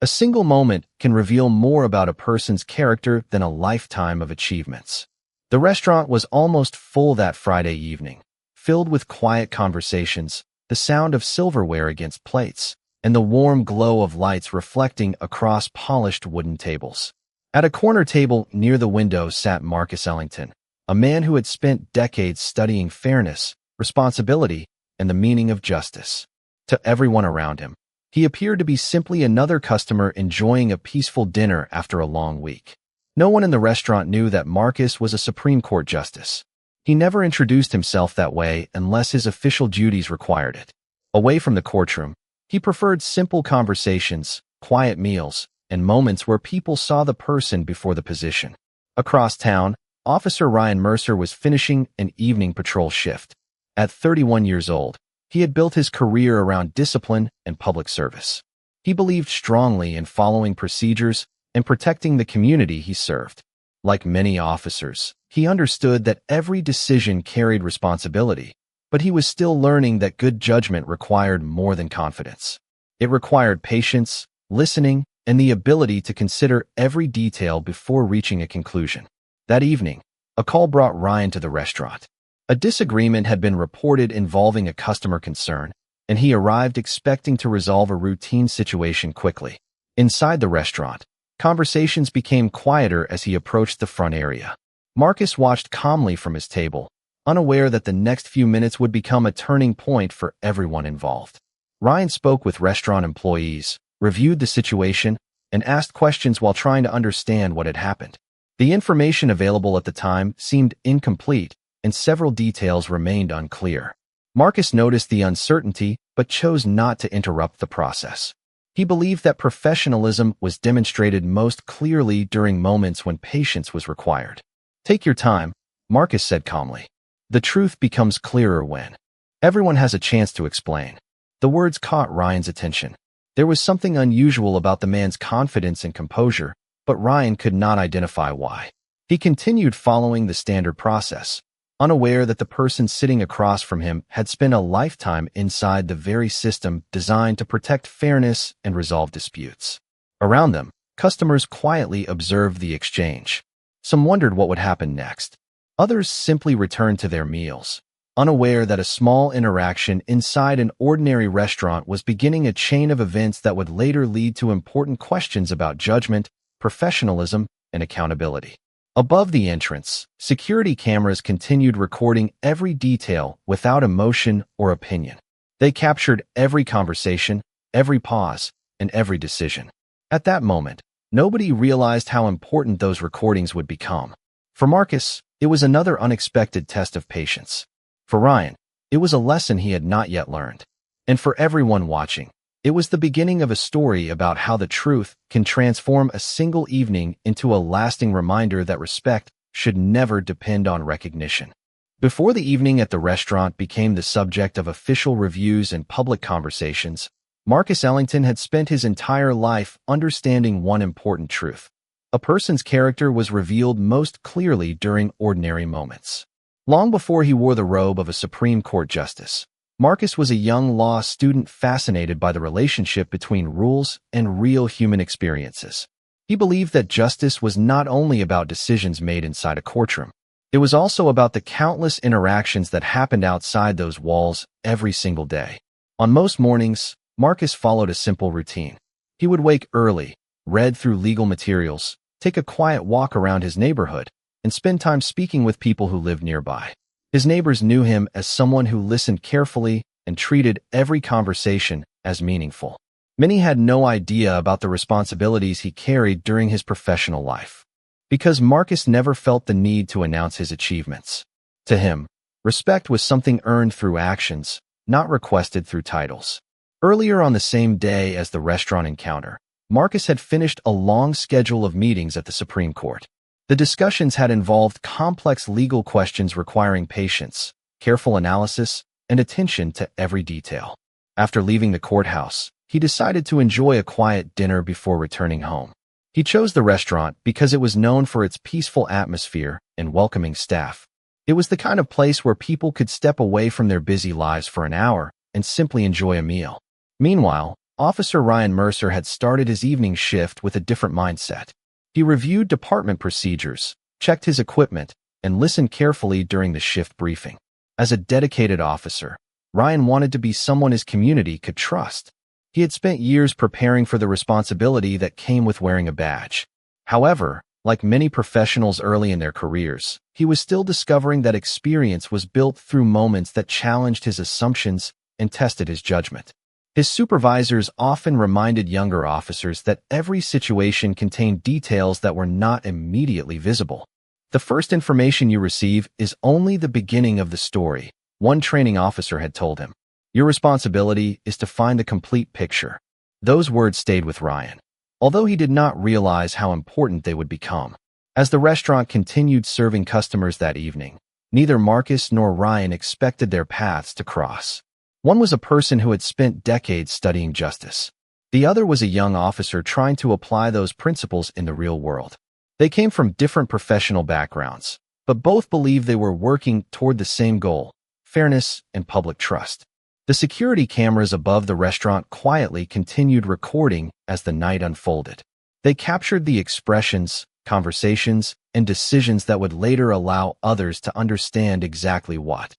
A single moment can reveal more about a person's character than a lifetime of achievements. The restaurant was almost full that Friday evening, filled with quiet conversations, the sound of silverware against plates, and the warm glow of lights reflecting across polished wooden tables. At a corner table near the window sat Marcus Ellington, a man who had spent decades studying fairness, responsibility, and the meaning of justice. To everyone around him, he appeared to be simply another customer enjoying a peaceful dinner after a long week. No one in the restaurant knew that Marcus was a Supreme Court justice. He never introduced himself that way unless his official duties required it. Away from the courtroom, he preferred simple conversations, quiet meals, and moments where people saw the person before the position. Across town, Officer Ryan Mercer was finishing an evening patrol shift. At 31 years old, he had built his career around discipline and public service. He believed strongly in following procedures and protecting the community he served. Like many officers, he understood that every decision carried responsibility, but he was still learning that good judgment required more than confidence. It required patience, listening, and the ability to consider every detail before reaching a conclusion. That evening, a call brought Ryan to the restaurant. A disagreement had been reported involving a customer concern, and he arrived expecting to resolve a routine situation quickly. Inside the restaurant, conversations became quieter as he approached the front area. Marcus watched calmly from his table, unaware that the next few minutes would become a turning point for everyone involved. Ryan spoke with restaurant employees, reviewed the situation, and asked questions while trying to understand what had happened. The information available at the time seemed incomplete, and several details remained unclear. Marcus noticed the uncertainty, but chose not to interrupt the process. He believed that professionalism was demonstrated most clearly during moments when patience was required. "Take your time," Marcus said calmly. "The truth becomes clearer when everyone has a chance to explain." The words caught Ryan's attention. There was something unusual about the man's confidence and composure, but Ryan could not identify why. He continued following the standard process, unaware that the person sitting across from him had spent a lifetime inside the very system designed to protect fairness and resolve disputes. Around them, customers quietly observed the exchange. Some wondered what would happen next. Others simply returned to their meals, unaware that a small interaction inside an ordinary restaurant was beginning a chain of events that would later lead to important questions about judgment, professionalism, and accountability. Above the entrance, security cameras continued recording every detail without emotion or opinion. They captured every conversation, every pause, and every decision. At that moment, nobody realized how important those recordings would become. For Marcus, it was another unexpected test of patience. For Ryan, it was a lesson he had not yet learned. And for everyone watching, it was the beginning of a story about how the truth can transform a single evening into a lasting reminder that respect should never depend on recognition. Before the evening at the restaurant became the subject of official reviews and public conversations, Marcus Ellington had spent his entire life understanding one important truth. A person's character was revealed most clearly during ordinary moments. Long before he wore the robe of a Supreme Court justice, Marcus was a young law student fascinated by the relationship between rules and real human experiences. He believed that justice was not only about decisions made inside a courtroom. It was also about the countless interactions that happened outside those walls every single day. On most mornings, Marcus followed a simple routine. He would wake early, read through legal materials, take a quiet walk around his neighborhood, and spend time speaking with people who lived nearby. His neighbors knew him as someone who listened carefully and treated every conversation as meaningful. Many had no idea about the responsibilities he carried during his professional life, because Marcus never felt the need to announce his achievements. To him, respect was something earned through actions, not requested through titles. Earlier on the same day as the restaurant encounter, Marcus had finished a long schedule of meetings at the Supreme Court. The discussions had involved complex legal questions requiring patience, careful analysis, and attention to every detail. After leaving the courthouse, he decided to enjoy a quiet dinner before returning home. He chose the restaurant because it was known for its peaceful atmosphere and welcoming staff. It was the kind of place where people could step away from their busy lives for an hour and simply enjoy a meal. Meanwhile, Officer Ryan Mercer had started his evening shift with a different mindset. He reviewed department procedures, checked his equipment, and listened carefully during the shift briefing. As a dedicated officer, Ryan wanted to be someone his community could trust. He had spent years preparing for the responsibility that came with wearing a badge. However, like many professionals early in their careers, he was still discovering that experience was built through moments that challenged his assumptions and tested his judgment. His supervisors often reminded younger officers that every situation contained details that were not immediately visible. The first information you receive is only the beginning of the story, one training officer had told him. Your responsibility is to find the complete picture. Those words stayed with Ryan, although he did not realize how important they would become. As the restaurant continued serving customers that evening, neither Marcus nor Ryan expected their paths to cross. One was a person who had spent decades studying justice. The other was a young officer trying to apply those principles in the real world. They came from different professional backgrounds, but both believed they were working toward the same goal: fairness and public trust. The security cameras above the restaurant quietly continued recording as the night unfolded. They captured the expressions, conversations, and decisions that would later allow others to understand exactly what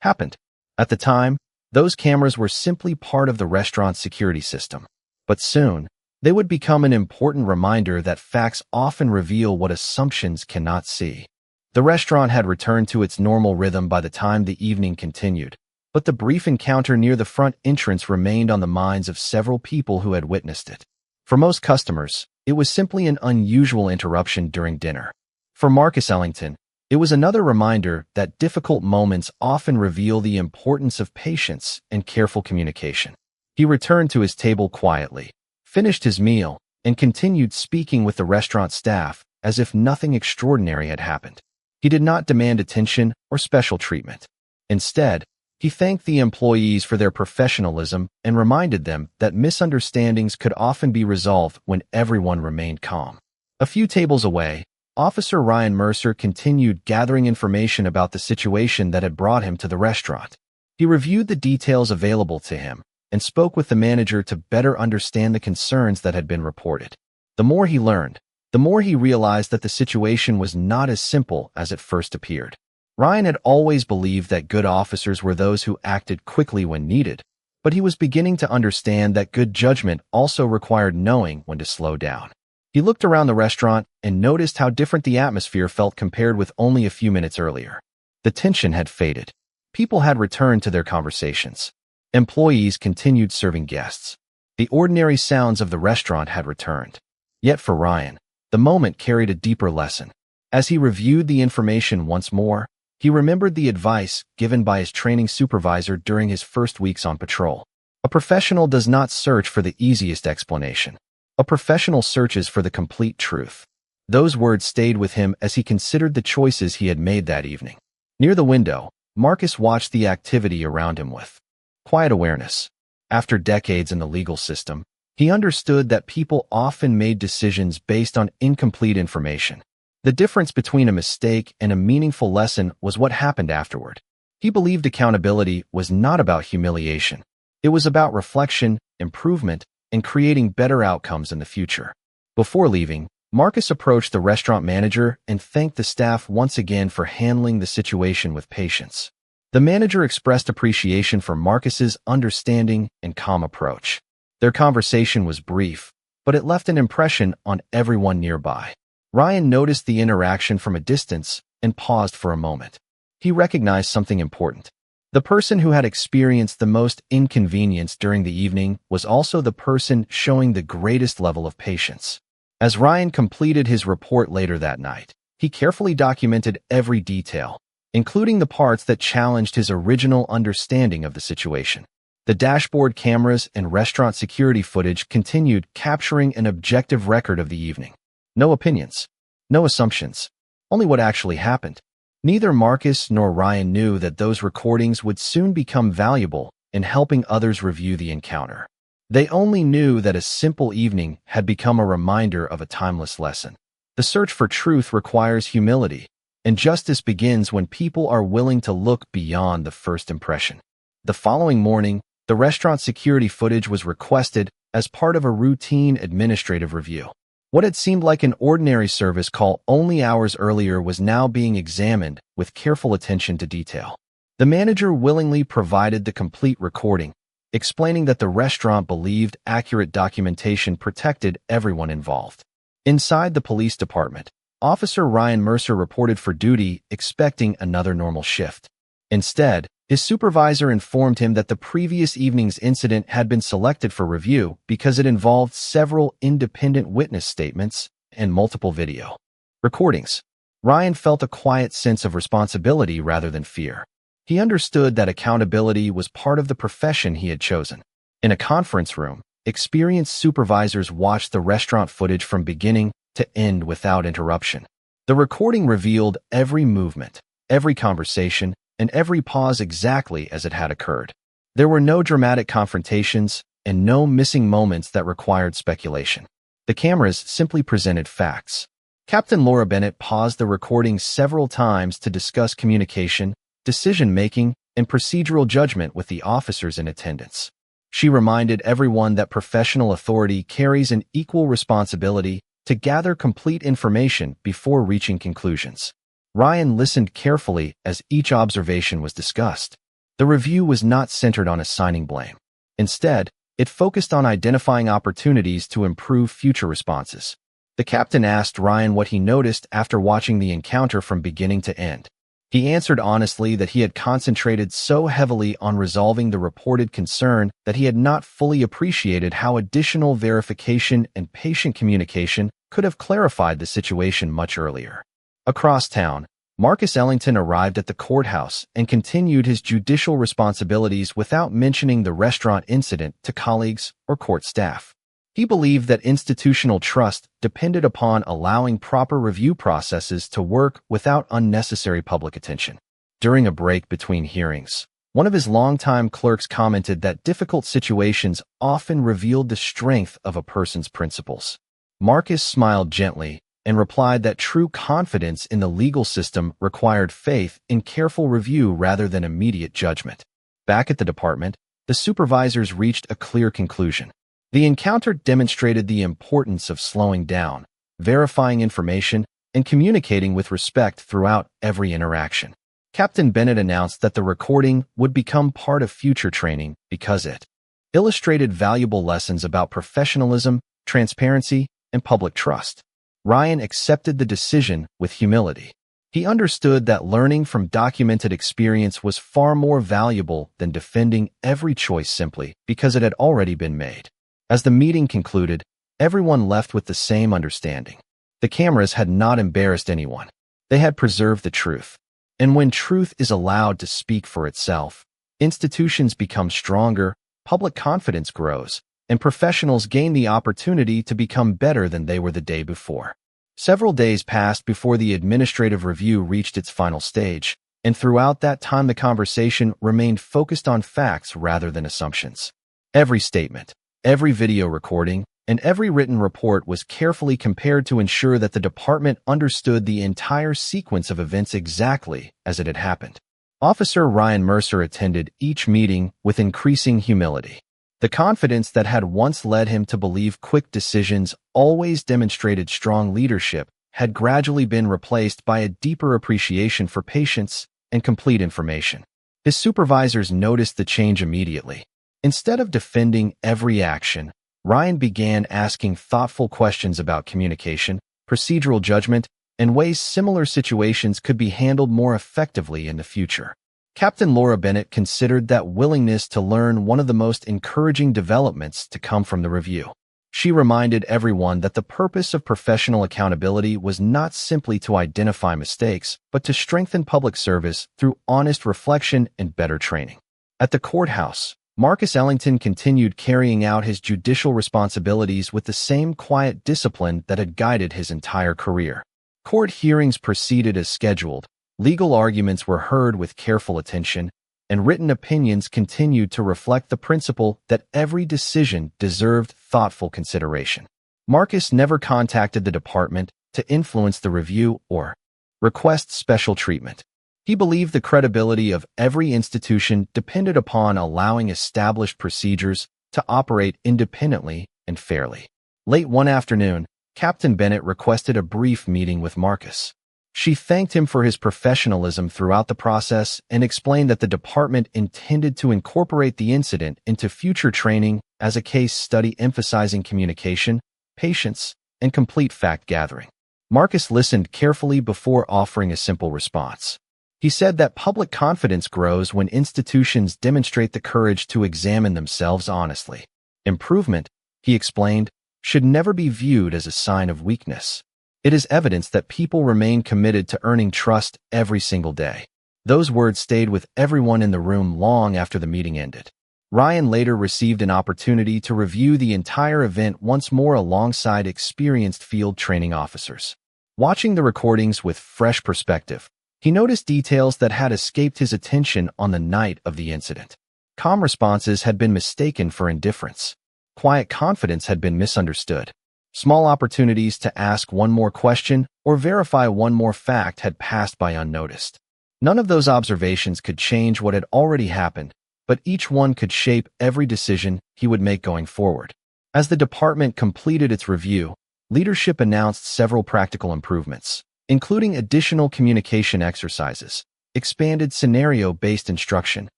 happened. At the time, those cameras were simply part of the restaurant's security system. But soon, they would become an important reminder that facts often reveal what assumptions cannot see. The restaurant had returned to its normal rhythm by the time the evening continued, but the brief encounter near the front entrance remained on the minds of several people who had witnessed it. For most customers, it was simply an unusual interruption during dinner. For Marcus Ellington, it was another reminder that difficult moments often reveal the importance of patience and careful communication. He returned to his table quietly, finished his meal, and continued speaking with the restaurant staff as if nothing extraordinary had happened. He did not demand attention or special treatment. Instead, he thanked the employees for their professionalism and reminded them that misunderstandings could often be resolved when everyone remained calm. A few tables away, Officer Ryan Mercer continued gathering information about the situation that had brought him to the restaurant. He reviewed the details available to him and spoke with the manager to better understand the concerns that had been reported. The more he learned, the more he realized that the situation was not as simple as it first appeared. Ryan had always believed that good officers were those who acted quickly when needed, but he was beginning to understand that good judgment also required knowing when to slow down. He looked around the restaurant and noticed how different the atmosphere felt compared with only a few minutes earlier. The tension had faded. People had returned to their conversations. Employees continued serving guests. The ordinary sounds of the restaurant had returned. Yet for Ryan, the moment carried a deeper lesson. As he reviewed the information once more, he remembered the advice given by his training supervisor during his first weeks on patrol. A professional does not search for the easiest explanation. A professional searches for the complete truth. Those words stayed with him as he considered the choices he had made that evening. Near the window, Marcus watched the activity around him with quiet awareness. After decades in the legal system, he understood that people often made decisions based on incomplete information. The difference between a mistake and a meaningful lesson was what happened afterward. He believed accountability was not about humiliation. It was about reflection, improvement, and creating better outcomes in the future. Before leaving, Marcus approached the restaurant manager and thanked the staff once again for handling the situation with patience. The manager expressed appreciation for Marcus's understanding and calm approach. Their conversation was brief, but it left an impression on everyone nearby. Ryan noticed the interaction from a distance and paused for a moment. He recognized something important. The person who had experienced the most inconvenience during the evening was also the person showing the greatest level of patience. As Ryan completed his report later that night, he carefully documented every detail, including the parts that challenged his original understanding of the situation. The dashboard cameras and restaurant security footage continued capturing an objective record of the evening. No opinions, no assumptions, only what actually happened. Neither Marcus nor Ryan knew that those recordings would soon become valuable in helping others review the encounter. They only knew that a simple evening had become a reminder of a timeless lesson. The search for truth requires humility, and justice begins when people are willing to look beyond the first impression. The following morning, The restaurant security footage was requested as part of a routine administrative review. What had seemed like an ordinary service call only hours earlier was now being examined with careful attention to detail. The manager willingly provided the complete recording, explaining that the restaurant believed accurate documentation protected everyone involved. Inside the police department, Officer Ryan Mercer reported for duty, expecting another normal shift. Instead, his supervisor informed him that the previous evening's incident had been selected for review because it involved several independent witness statements and multiple video recordings. Ryan felt a quiet sense of responsibility rather than fear. He understood that accountability was part of the profession he had chosen. In a conference room, experienced supervisors watched the restaurant footage from beginning to end without interruption. The recording revealed every movement, every conversation, and every pause exactly as it had occurred. There were no dramatic confrontations and no missing moments that required speculation. The cameras simply presented facts. Captain Laura Bennett paused the recording several times to discuss communication, decision-making, and procedural judgment with the officers in attendance. She reminded everyone that professional authority carries an equal responsibility to gather complete information before reaching conclusions. Ryan listened carefully as each observation was discussed. The review was not centered on assigning blame. Instead, it focused on identifying opportunities to improve future responses. The captain asked Ryan what he noticed after watching the encounter from beginning to end. He answered honestly that he had concentrated so heavily on resolving the reported concern that he had not fully appreciated how additional verification and patient communication could have clarified the situation much earlier. Across town, Marcus Ellington arrived at the courthouse and continued his judicial responsibilities without mentioning the restaurant incident to colleagues or court staff. He believed that institutional trust depended upon allowing proper review processes to work without unnecessary public attention. During a break between hearings, one of his longtime clerks commented that difficult situations often revealed the strength of a person's principles. Marcus smiled gently and replied that true confidence in the legal system required faith in careful review rather than immediate judgment. Back at the department, the supervisors reached a clear conclusion. The encounter demonstrated the importance of slowing down, verifying information, and communicating with respect throughout every interaction. Captain Bennett announced that the recording would become part of future training because it illustrated valuable lessons about professionalism, transparency, and public trust. Ryan accepted the decision with humility. He understood that learning from documented experience was far more valuable than defending every choice simply because it had already been made. As the meeting concluded, everyone left with the same understanding. The cameras had not embarrassed anyone. They had preserved the truth. And when truth is allowed to speak for itself, institutions become stronger, public confidence grows, and professionals gain the opportunity to become better than they were the day before. Several days passed before the administrative review reached its final stage, and throughout that time the conversation remained focused on facts rather than assumptions. Every statement, every video recording, and every written report was carefully compared to ensure that the department understood the entire sequence of events exactly as it had happened. Officer Ryan Mercer attended each meeting with increasing humility. The confidence that had once led him to believe quick decisions always demonstrated strong leadership had gradually been replaced by a deeper appreciation for patience and complete information. His supervisors noticed the change immediately. Instead of defending every action, Ryan began asking thoughtful questions about communication, procedural judgment, and ways similar situations could be handled more effectively in the future. Captain Laura Bennett considered that willingness to learn one of the most encouraging developments to come from the review. She reminded everyone that the purpose of professional accountability was not simply to identify mistakes, but to strengthen public service through honest reflection and better training. At the courthouse, Marcus Ellington continued carrying out his judicial responsibilities with the same quiet discipline that had guided his entire career. Court hearings proceeded as scheduled, legal arguments were heard with careful attention, and written opinions continued to reflect the principle that every decision deserved thoughtful consideration. Marcus never contacted the department to influence the review or request special treatment. He believed the credibility of every institution depended upon allowing established procedures to operate independently and fairly. Late one afternoon, Captain Bennett requested a brief meeting with Marcus. She thanked him for his professionalism throughout the process and explained that the department intended to incorporate the incident into future training as a case study emphasizing communication, patience, and complete fact-gathering. Marcus listened carefully before offering a simple response. He said that public confidence grows when institutions demonstrate the courage to examine themselves honestly. Improvement, he explained, should never be viewed as a sign of weakness. It is evidence that people remain committed to earning trust every single day. Those words stayed with everyone in the room long after the meeting ended. Ryan later received an opportunity to review the entire event once more alongside experienced field training officers. Watching the recordings with fresh perspective, he noticed details that had escaped his attention on the night of the incident. Calm responses had been mistaken for indifference. Quiet confidence had been misunderstood. Small opportunities to ask one more question or verify one more fact had passed by unnoticed. None of those observations could change what had already happened, but each one could shape every decision he would make going forward. As the department completed its review, leadership announced several practical improvements, including additional communication exercises, expanded scenario-based instruction,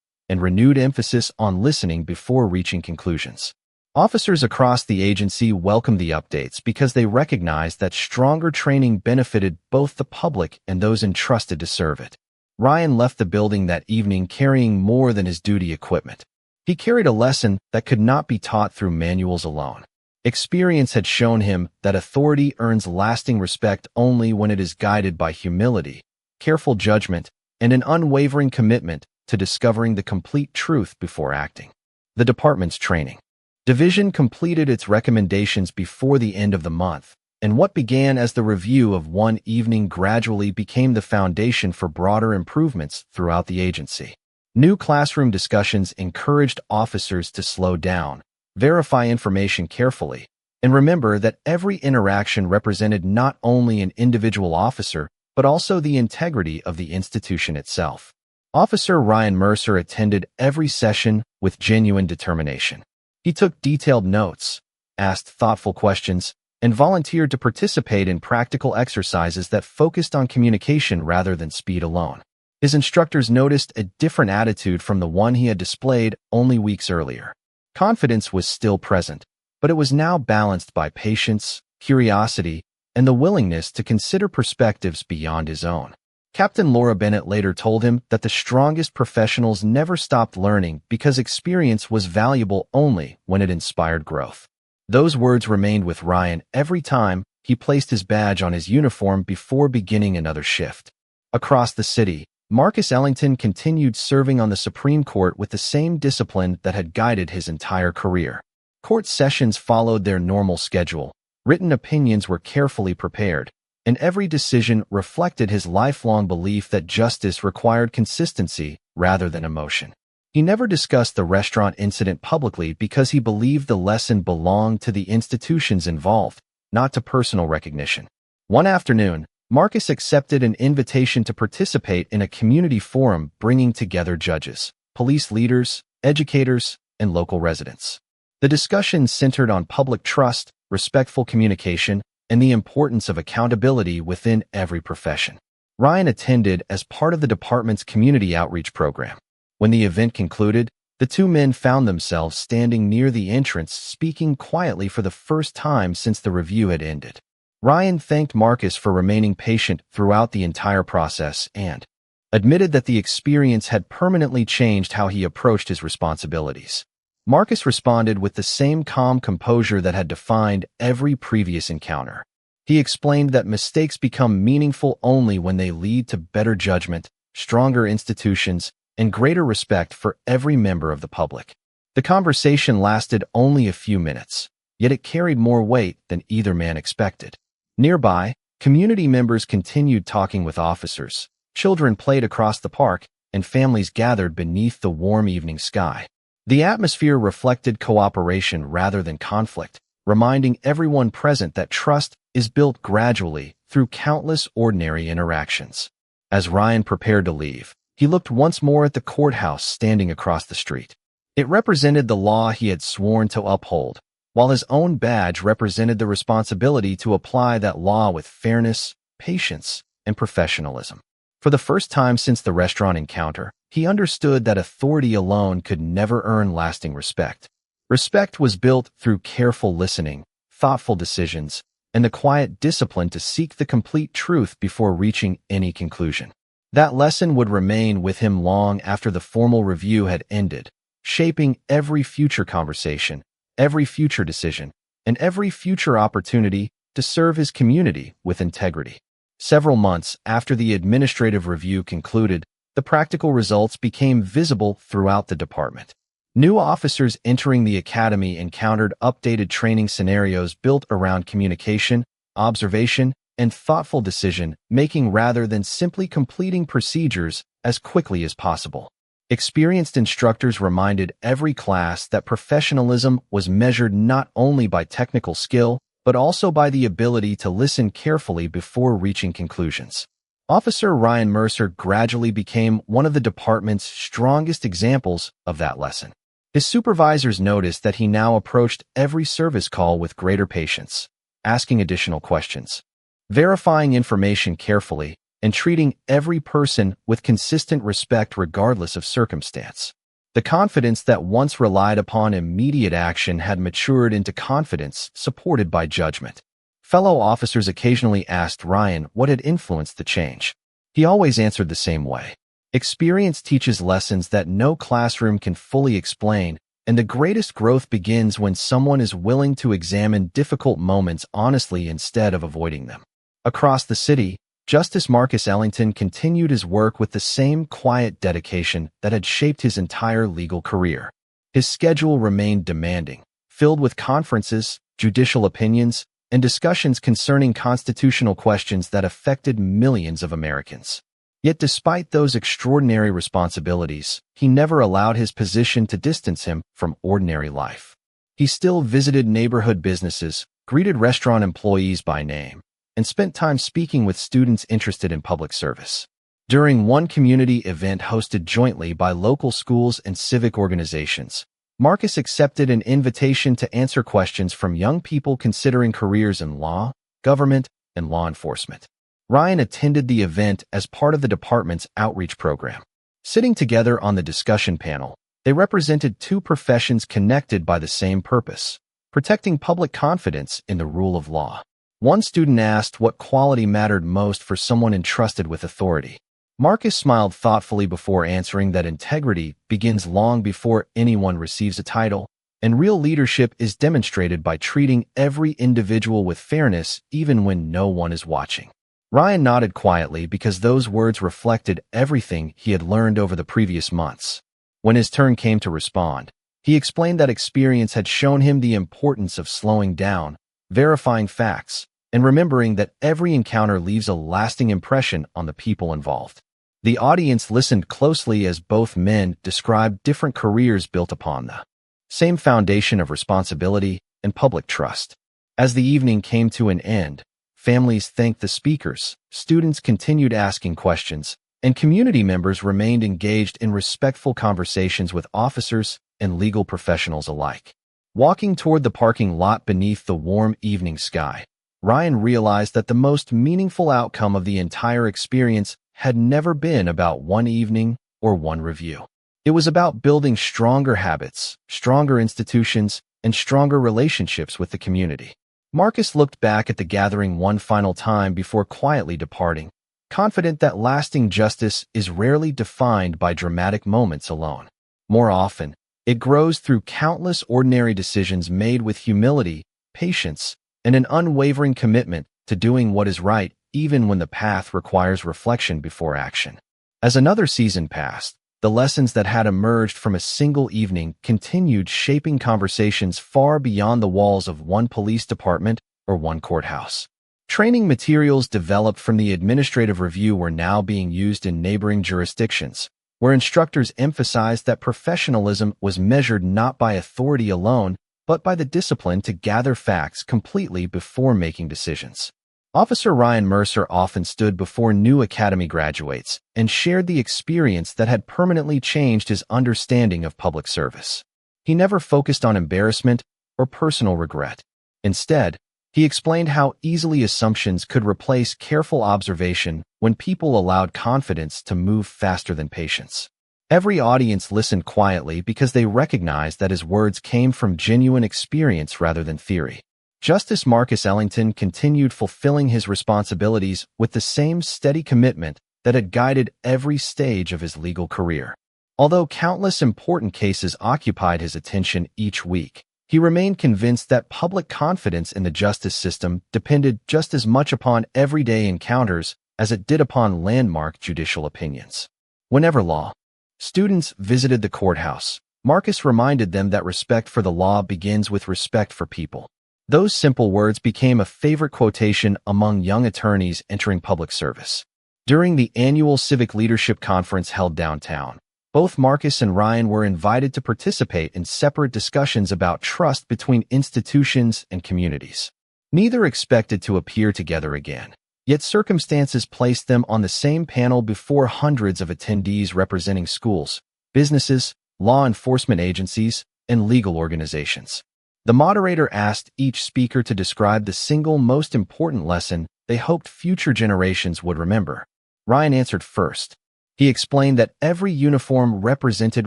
and renewed emphasis on listening before reaching conclusions. Officers across the agency welcomed the updates because they recognized that stronger training benefited both the public and those entrusted to serve it. Ryan left the building that evening carrying more than his duty equipment. He carried a lesson that could not be taught through manuals alone. Experience had shown him that authority earns lasting respect only when it is guided by humility, careful judgment, and an unwavering commitment to discovering the complete truth before acting. The department's training division completed its recommendations before the end of the month, and what began as the review of one evening gradually became the foundation for broader improvements throughout the agency. New classroom discussions encouraged officers to slow down, verify information carefully, and remember that every interaction represented not only an individual officer, but also the integrity of the institution itself. Officer Ryan Mercer attended every session with genuine determination. He took detailed notes, asked thoughtful questions, and volunteered to participate in practical exercises that focused on communication rather than speed alone. His instructors noticed a different attitude from the one he had displayed only weeks earlier. Confidence was still present, but it was now balanced by patience, curiosity, and the willingness to consider perspectives beyond his own. Captain Laura Bennett later told him that the strongest professionals never stopped learning because experience was valuable only when it inspired growth. Those words remained with Ryan every time he placed his badge on his uniform before beginning another shift. Across the city, Marcus Ellington continued serving on the Supreme Court with the same discipline that had guided his entire career. Court sessions followed their normal schedule, written opinions were carefully prepared, and every decision reflected his lifelong belief that justice required consistency rather than emotion. He never discussed the restaurant incident publicly because he believed the lesson belonged to the institutions involved, not to personal recognition. One afternoon, Marcus accepted an invitation to participate in a community forum bringing together judges, police leaders, educators, and local residents. The discussion centered on public trust, respectful communication, and the importance of accountability within every profession. Ryan attended as part of the department's community outreach program. When the event concluded, the two men found themselves standing near the entrance speaking quietly for the first time since the review had ended. Ryan thanked Marcus for remaining patient throughout the entire process and admitted that the experience had permanently changed how he approached his responsibilities. Marcus responded with the same calm composure that had defined every previous encounter. He explained that mistakes become meaningful only when they lead to better judgment, stronger institutions, and greater respect for every member of the public. The conversation lasted only a few minutes, yet it carried more weight than either man expected. Nearby, community members continued talking with officers, children played across the park, and families gathered beneath the warm evening sky. The atmosphere reflected cooperation rather than conflict, reminding everyone present that trust is built gradually through countless ordinary interactions. As Ryan prepared to leave, he looked once more at the courthouse standing across the street. It represented the law he had sworn to uphold, while his own badge represented the responsibility to apply that law with fairness, patience, and professionalism. For the first time since the restaurant encounter, he understood that authority alone could never earn lasting respect. Respect was built through careful listening, thoughtful decisions, and the quiet discipline to seek the complete truth before reaching any conclusion. That lesson would remain with him long after the formal review had ended, shaping every future conversation, every future decision, and every future opportunity to serve his community with integrity. Several months after the administrative review concluded, the practical results became visible throughout the department. New officers entering the academy encountered updated training scenarios built around communication, observation, and thoughtful decision-making rather than simply completing procedures as quickly as possible. Experienced instructors reminded every class that professionalism was measured not only by technical skill, but also by the ability to listen carefully before reaching conclusions. Officer Ryan Mercer gradually became one of the department's strongest examples of that lesson. His supervisors noticed that he now approached every service call with greater patience, asking additional questions, verifying information carefully, and treating every person with consistent respect regardless of circumstance. The confidence that once relied upon immediate action had matured into confidence supported by judgment. Fellow officers occasionally asked Ryan what had influenced the change. He always answered the same way. Experience teaches lessons that no classroom can fully explain, and the greatest growth begins when someone is willing to examine difficult moments honestly instead of avoiding them. Across the city, Justice Marcus Ellington continued his work with the same quiet dedication that had shaped his entire legal career. His schedule remained demanding, filled with conferences, judicial opinions, and discussions concerning constitutional questions that affected millions of Americans. Yet despite those extraordinary responsibilities, he never allowed his position to distance him from ordinary life. He still visited neighborhood businesses, greeted restaurant employees by name, and spent time speaking with students interested in public service. During one community event hosted jointly by local schools and civic organizations, Marcus accepted an invitation to answer questions from young people considering careers in law, government, and law enforcement. Ryan attended the event as part of the department's outreach program. Sitting together on the discussion panel, they represented two professions connected by the same purpose: protecting public confidence in the rule of law. One student asked what quality mattered most for someone entrusted with authority. Marcus smiled thoughtfully before answering that integrity begins long before anyone receives a title, and real leadership is demonstrated by treating every individual with fairness even when no one is watching. Ryan nodded quietly because those words reflected everything he had learned over the previous months. When his turn came to respond, he explained that experience had shown him the importance of slowing down, verifying facts, and remembering that every encounter leaves a lasting impression on the people involved. The audience listened closely as both men described different careers built upon the same foundation of responsibility and public trust. As the evening came to an end, families thanked the speakers, students continued asking questions, and community members remained engaged in respectful conversations with officers and legal professionals alike. Walking toward the parking lot beneath the warm evening sky, Ryan realized that the most meaningful outcome of the entire experience had never been about one evening or one review. It was about building stronger habits, stronger institutions, and stronger relationships with the community. Marcus looked back at the gathering one final time before quietly departing, confident that lasting justice is rarely defined by dramatic moments alone. More often, it grows through countless ordinary decisions made with humility, patience, and an unwavering commitment to doing what is right even when the path requires reflection before action. As another season passed, the lessons that had emerged from a single evening continued shaping conversations far beyond the walls of one police department or one courthouse. Training materials developed from the administrative review were now being used in neighboring jurisdictions, where instructors emphasized that professionalism was measured not by authority alone, but by the discipline to gather facts completely before making decisions. Officer Ryan Mercer often stood before new academy graduates and shared the experience that had permanently changed his understanding of public service. He never focused on embarrassment or personal regret. Instead, he explained how easily assumptions could replace careful observation when people allowed confidence to move faster than patience. Every audience listened quietly because they recognized that his words came from genuine experience rather than theory. Justice Marcus Ellington continued fulfilling his responsibilities with the same steady commitment that had guided every stage of his legal career. Although countless important cases occupied his attention each week, he remained convinced that public confidence in the justice system depended just as much upon everyday encounters as it did upon landmark judicial opinions. Whenever law students visited the courthouse, Marcus reminded them that respect for the law begins with respect for people. Those simple words became a favorite quotation among young attorneys entering public service. During the annual Civic Leadership Conference held downtown, both Marcus and Ryan were invited to participate in separate discussions about trust between institutions and communities. Neither expected to appear together again, yet circumstances placed them on the same panel before hundreds of attendees representing schools, businesses, law enforcement agencies, and legal organizations. The moderator asked each speaker to describe the single most important lesson they hoped future generations would remember. Ryan answered first. He explained that every uniform represented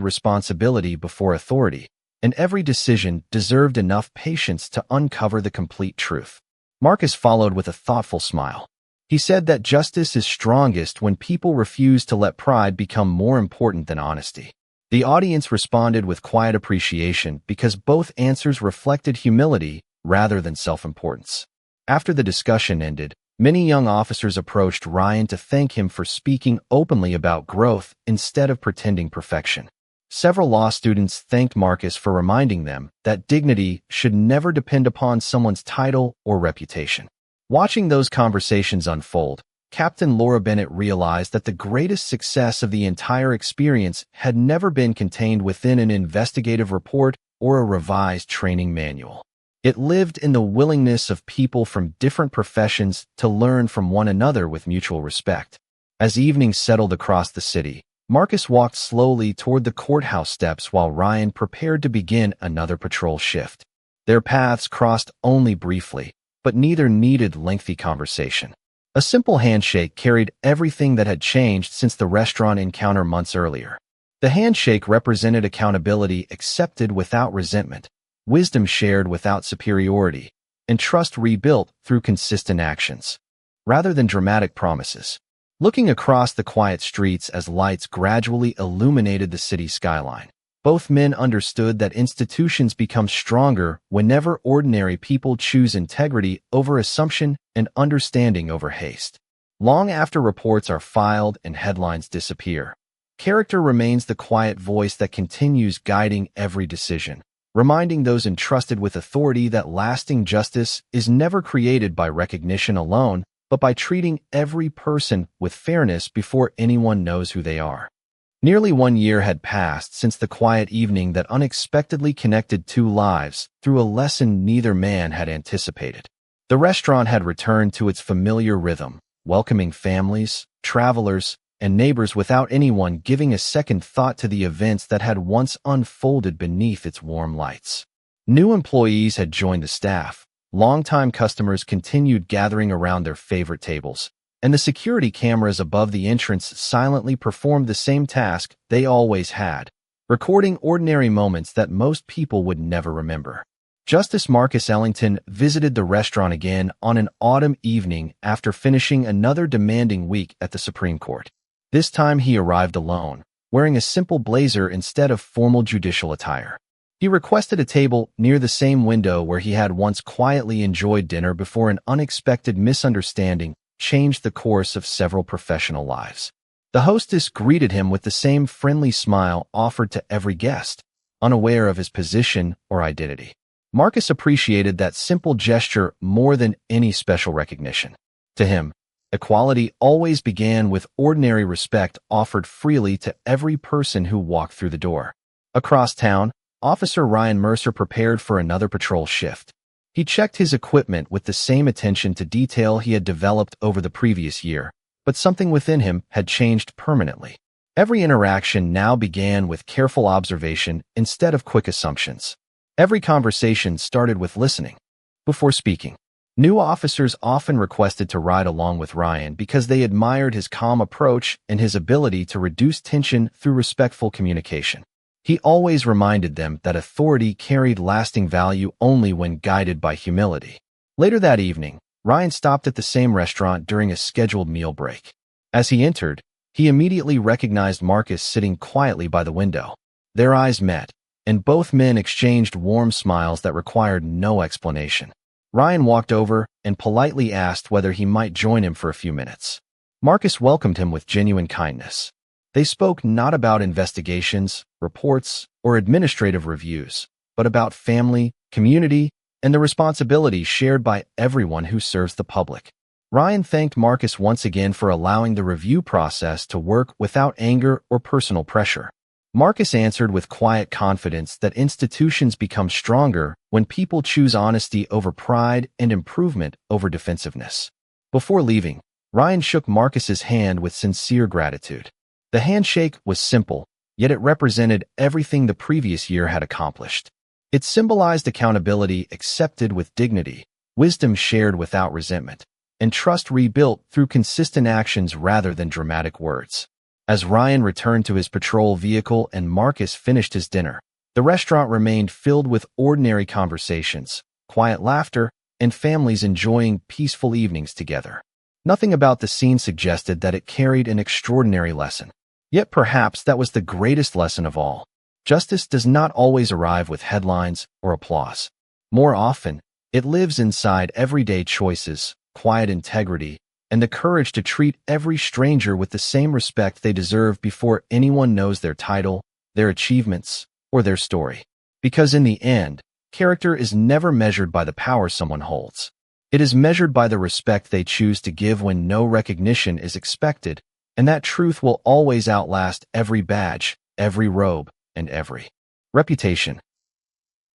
responsibility before authority, and every decision deserved enough patience to uncover the complete truth. Marcus followed with a thoughtful smile. He said that justice is strongest when people refuse to let pride become more important than honesty. The audience responded with quiet appreciation because both answers reflected humility rather than self-importance. After the discussion ended, many young officers approached Ryan to thank him for speaking openly about growth instead of pretending perfection. Several law students thanked Marcus for reminding them that dignity should never depend upon someone's title or reputation. Watching those conversations unfold, Captain Laura Bennett realized that the greatest success of the entire experience had never been contained within an investigative report or a revised training manual. It lived in the willingness of people from different professions to learn from one another with mutual respect. As evening settled across the city, Marcus walked slowly toward the courthouse steps while Ryan prepared to begin another patrol shift. Their paths crossed only briefly, but neither needed lengthy conversation. A simple handshake carried everything that had changed since the restaurant encounter months earlier. The handshake represented accountability accepted without resentment, wisdom shared without superiority, and trust rebuilt through consistent actions, rather than dramatic promises. Looking across the quiet streets as lights gradually illuminated the city skyline, both men understood that institutions become stronger whenever ordinary people choose integrity over assumption and understanding over haste. Long after reports are filed and headlines disappear, character remains the quiet voice that continues guiding every decision, reminding those entrusted with authority that lasting justice is never created by recognition alone, but by treating every person with fairness before anyone knows who they are. Nearly 1 year had passed since the quiet evening that unexpectedly connected two lives through a lesson neither man had anticipated. The restaurant had returned to its familiar rhythm, welcoming families, travelers, and neighbors without anyone giving a second thought to the events that had once unfolded beneath its warm lights. New employees had joined the staff, longtime customers continued gathering around their favorite tables, and the security cameras above the entrance silently performed the same task they always had, recording ordinary moments that most people would never remember. Justice Marcus Ellington visited the restaurant again on an autumn evening after finishing another demanding week at the Supreme Court. This time he arrived alone, wearing a simple blazer instead of formal judicial attire. He requested a table near the same window where he had once quietly enjoyed dinner before an unexpected misunderstanding changed the course of several professional lives. The hostess greeted him with the same friendly smile offered to every guest, unaware of his position or identity. Marcus appreciated that simple gesture more than any special recognition. To him, equality always began with ordinary respect offered freely to every person who walked through the door. Across town, Officer Ryan Mercer prepared for another patrol shift. He checked his equipment with the same attention to detail he had developed over the previous year, but something within him had changed permanently. Every interaction now began with careful observation instead of quick assumptions. Every conversation started with listening before speaking. New officers often requested to ride along with Ryan because they admired his calm approach and his ability to reduce tension through respectful communication. He always reminded them that authority carried lasting value only when guided by humility. Later that evening, Ryan stopped at the same restaurant during a scheduled meal break. As he entered, he immediately recognized Marcus sitting quietly by the window. Their eyes met, and both men exchanged warm smiles that required no explanation. Ryan walked over and politely asked whether he might join him for a few minutes. Marcus welcomed him with genuine kindness. They spoke not about investigations, reports, or administrative reviews, but about family, community, and the responsibility shared by everyone who serves the public. Ryan thanked Marcus once again for allowing the review process to work without anger or personal pressure. Marcus answered with quiet confidence that institutions become stronger when people choose honesty over pride and improvement over defensiveness. Before leaving, Ryan shook Marcus's hand with sincere gratitude. The handshake was simple, yet it represented everything the previous year had accomplished. It symbolized accountability accepted with dignity, wisdom shared without resentment, and trust rebuilt through consistent actions rather than dramatic words. As Ryan returned to his patrol vehicle and Marcus finished his dinner, the restaurant remained filled with ordinary conversations, quiet laughter, and families enjoying peaceful evenings together. Nothing about the scene suggested that it carried an extraordinary lesson. Yet perhaps that was the greatest lesson of all. Justice does not always arrive with headlines or applause. More often, it lives inside everyday choices, quiet integrity, and the courage to treat every stranger with the same respect they deserve before anyone knows their title, their achievements, or their story. Because in the end, character is never measured by the power someone holds. It is measured by the respect they choose to give when no recognition is expected, and that truth will always outlast every badge, every robe, and every reputation.